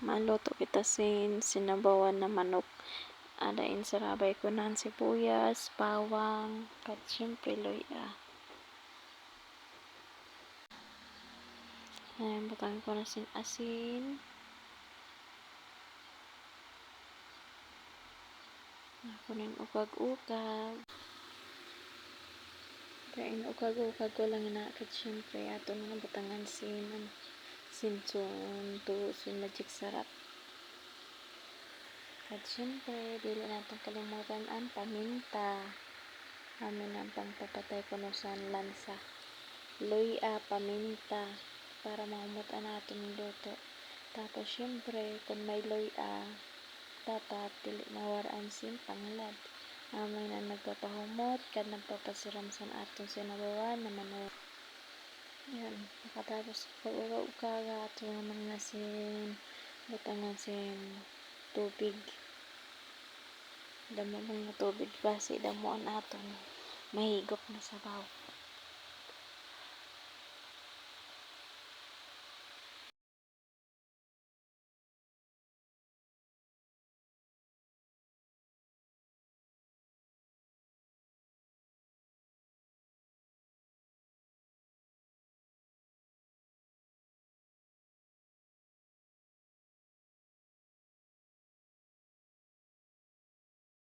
Maluto kita sinabawan na manok. Adain sarabay ko ng sibuyas, bawang, kat syempre luya. Ayan, butang ko na asin. Ako rin ukag-ukag. Kain ukag-ukag ko lang na kat syempre ato mga butangan sinson to magic sarap. At syempre, dili natin kalimutan ang paminta. Amin ang pangpapatay ko no sa lansa. Luya, paminta, para mahumutan natin yung luto. Tapos syempre, kung may luya, dapat dili mawaraan sin panglad. Amin ang nagpapahumot, kad nagpapasiram sa atong sinabawan na manok. Yan, nakatapos pag-uga-uga ato naman nga butangan tubig. Damo mga tubig basi damo ang aton mahigop na sabaw.